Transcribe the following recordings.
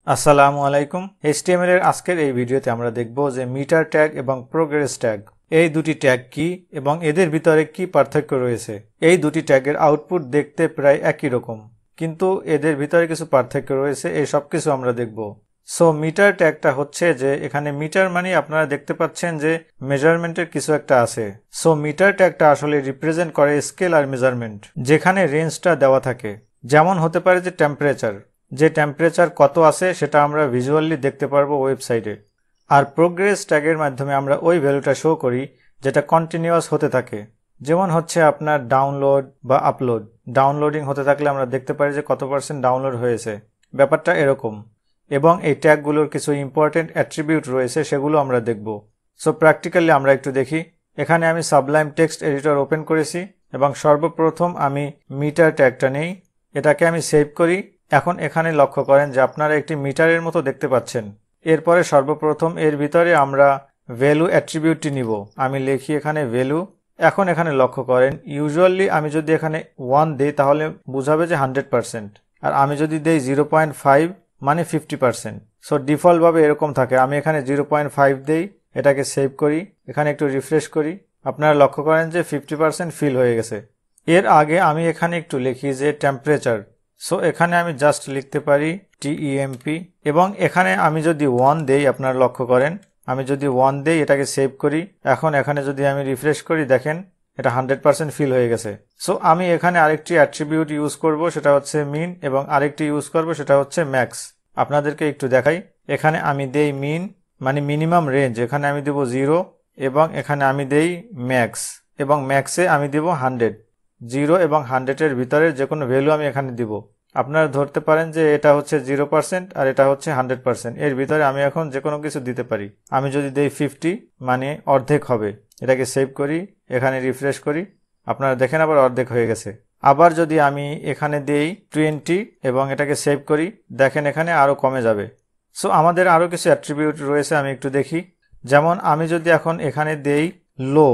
আসসালামু আলাইকুম। HTML এর আজকের এই ভিডিওতে আমরা দেখব যে মিটার ট্যাগ এবং প্রোগ্রেস ট্যাগ এই দুটি ট্যাগ কি এবং এদের ভিতরে কি পার্থক্য রয়েছে। এই দুটি ট্যাগের আউটপুট দেখতে প্রায় একই রকম, কিন্তু এদের ভিতরে কিছু পার্থক্য রয়েছে। এই সব কিছু আমরা দেখব। সো মিটার ট্যাগটা হচ্ছে যে এখানে মিটার মানে আপনারা দেখতে পাচ্ছেন যে মেজারমেন্টের কিছু একটা আছে। সো মিটার ট্যাগটা আসলে রিপ্রেজেন্ট করে স্কেল আর মেজারমেন্ট, যেখানে রেঞ্জটা দেওয়া থাকে। যেমন হতে পারে যে টেম্পারেচার কত আছে সেটা আমরা ভিজুয়ালি দেখতে পারবো ওয়েবসাইটে। আর প্রোগ্রেস ট্যাগের মাধ্যমে আমরা ওই ভ্যালুটা শো করি যেটা কন্টিনিউয়াস হতে থাকে। যেমন হচ্ছে আপনার ডাউনলোড বা আপলোড। ডাউনলোডিং হতে থাকলে আমরা দেখতে পারি যে কত % ডাউনলোড হয়েছে, ব্যাপারটা এরকম। এবং এই ট্যাগগুলোর কিছু ইম্পর্টেন্ট অ্যাট্রিবিউট রয়েছে, সেগুলো আমরা দেখব। সো প্র্যাকটিক্যালি আমরা একটু দেখি। এখানে আমি সাবলাইম টেক্সট এডিটর ওপেন করেছি এবং সর্বপ্রথম আমি মিটার ট্যাগটা নেই, এটাকে আমি সেভ করি। এখন এখানে লক্ষ্য করেন যে আপনারা একটি মিটারের মতো দেখতে পাচ্ছেন। এরপরে সর্বপ্রথম এর ভিতরে আমরা ভ্যালু অ্যাট্রিবিউটটি নিব। আমি লিখি এখানে ভ্যালু। এখন এখানে লক্ষ্য করেন, ইউজুয়ালি আমি যদি এখানে 1 দিই তাহলে বোঝাবে যে 100%, আর আমি যদি দেই 0.5 মানে 50%। সো ডিফল্টভাবে এরকম থাকে। আমি এখানে 0.5 দেই, এটাকে সেভ করি, এখানে একটু রিফ্রেশ করি। আপনারা লক্ষ্য করেন যে 50% ফিল হয়ে গেছে। এর আগে আমি এখানে একটু লিখি যে টেম্পারেচার। সো এখানে আমি জাস্ট লিখতে পারি TEMP, এবং এখানে আমি যদি 1 দেই, আপনারা লক্ষ্য করেন আমি যদি 1 দেই, এটাকে সেভ করি। এখন এখানে যদি আমি রিফ্রেশ করি, দেখেন এটা 100% ফিল হয়ে গেছে। সো আমি এখানে আরেকটি অ্যাট্রিবিউট ইউজ করব, সেটা হচ্ছে মিন, এবং আরেকটি ইউজ করব সেটা হচ্ছে ম্যাক্স। আপনাদেরকে একটু দেখাই। এখানে আমি দেই মিন মানে মিনিমাম রেঞ্জ, এখানে আমি দেব 0, এবং এখানে আমি দেই ম্যাক্স, এবং ম্যাক্সে আমি দেব 100। 0 এবং 100-এর ভিতরে যে কোনো ভ্যালু আমি এখানে দিব। আপনারা ধরতে পারেন যে এটা হচ্ছে 0% আর এটা হচ্ছে 100%। এর ভিতরে আমি এখন যে কোনো কিছু দিতে পারি। আমি যদি দেই 50 মানে অর্ধেক হবে। এটাকে সেভ করি, এখানে রিফ্রেশ করি, আপনারা দেখেন আবার অর্ধেক হয়ে গেছে। আবার যদি আমি এখানে দেই 20 এবং এটাকে সেভ করি, দেখেন এখানে আরও কমে যাবে। সো আমাদের আরও কিছু অ্যাট্রিবিউট রয়েছে, আমি একটু দেখি। যেমন আমি যদি এখন এখানে দেই লো,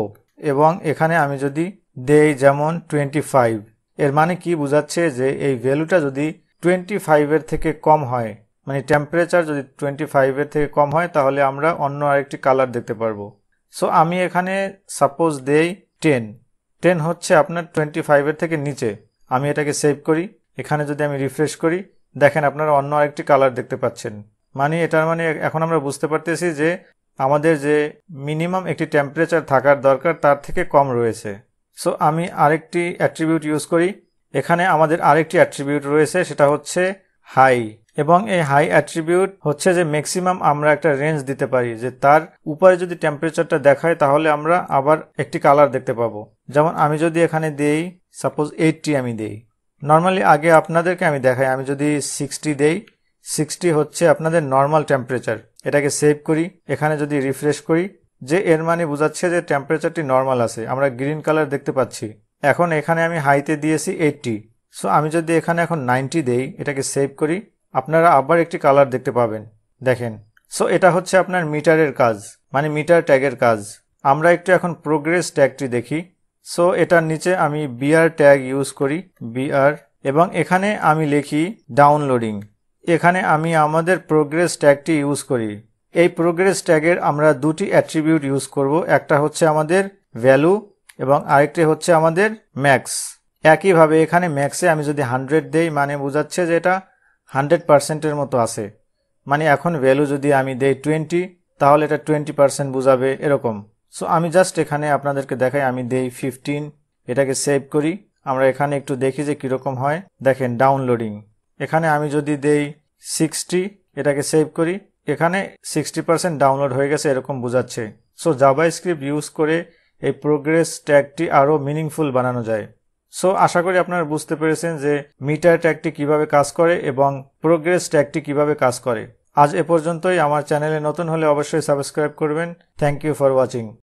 এবং এখানে আমি যদি দেই যেমন 25, এর মানে কি বোঝাচ্ছে যে এই ভ্যালুটা যদি 25-এর থেকে কম হয়, মানে টেম্পারেচার যদি 25-এর থেকে কম হয়, তাহলে আমরা অন্য আরেকটি কালার দেখতে পারবো। সো আমি এখানে সাপোজ দেই 10 হচ্ছে আপনার 25-এর থেকে নিচে। আমি এটাকে সেভ করি, এখানে যদি আমি রিফ্রেশ করি, দেখেন আপনারা অন্য আরেকটি কালার দেখতে পাচ্ছেন। মানে এটার মানে এখন আমরা বুঝতে পারতেছি যে আমাদের যে মিনিমাম একটি টেম্পারেচার থাকার দরকার তার থেকে কম রয়েছে। সো আমি আরেকটি অ্যাট্রিবিউট ইউজ করি। এখানে আমাদের আরেকটি অ্যাট্রিবিউট রয়েছে, সেটা হচ্ছে হাই, এবং এই হাই অ্যাট্রিবিউট হচ্ছে যে ম্যাক্সিমাম আমরা একটা রেঞ্জ দিতে পারি, যে তার উপরে যদি টেম্পারেচারটা দেখায় তাহলে আমরা আবার একটি কালার দেখতে পাবো। যেমন আমি যদি এখানে দেই সাপোজ 80, আমি দেই নর্মালি, আগে আপনাদেরকে আমি দেখাই, আমি যদি 60 দেই, 60 হচ্ছে আপনাদের নর্মাল টেম্পারেচার। এটাকে সেভ করি, এখানে যদি রিফ্রেশ করি, যে এর মানে বোঝাচ্ছে যে টেম্পারেচারটি নর্মাল আছে, আমরা গ্রিন কালার দেখতে পাচ্ছি। এখন এখানে আমি হাইতে দিয়েছি 80। সো আমি যদি এখানে এখন 90 দেই, এটাকে সেভ করি, আপনারা আবার একটি কালার দেখতে পাবেন, দেখেন। সো এটা হচ্ছে আপনার মিটারের কাজ, মানে মিটার ট্যাগের কাজ। আমরা একটু এখন প্রোগ্রেস ট্যাগটি দেখি। সো এটার নিচে আমি বিআর ট্যাগ ইউজ করি, বিআর, এবং এখানে আমি লিখি ডাউনলোডিং। এখানে আমি আমাদের প্রোগ্রেস ট্যাগটি ইউজ করি। এই প্রোগ্রেস ট্যাগের আমরা দুটি অ্যাট্রিবিউট ইউজ করব, একটা হচ্ছে আমাদের ভ্যালু এবং আরেকটি হচ্ছে আমাদের ম্যাক্স। একইভাবে এখানে ম্যাক্সে আমি যদি 100 দেই, মানে বোঝাচ্ছে যে এটা 100%-এর মতো আছে। মানে এখন ভ্যালু যদি আমি দেই 20, তাহলে এটা 20% বোঝাবে, এরকম। সো আমি জাস্ট এখানে আপনাদেরকে দেখাই, আমি দেই 15, এটাকে সেভ করি। আমরা এখানে একটু দেখি যে কীরকম হয়, দেখেন ডাউনলোডিং। এখানে আমি যদি দেই 60, এটাকে সেভ করি, এখানে 60% ডাউনলোড হয়ে গেছে, এরকম বোঝাচ্ছে। সো জাভাস্ক্রিপ্ট ইউজ করে এই প্রোগ্রেস ট্যাগটি আরও মিনিংফুল বানানো যায়। সো আশা করি আপনারা বুঝতে পেরেছেন যে মিটার ট্যাগটি কিভাবে কাজ করে এবং প্রোগ্রেস ট্যাগটি কিভাবে কাজ করে। আজ এ পর্যন্তই। আমার চ্যানেলে নতুন হলে অবশ্যই সাবস্ক্রাইব করবেন। Thank you for watching.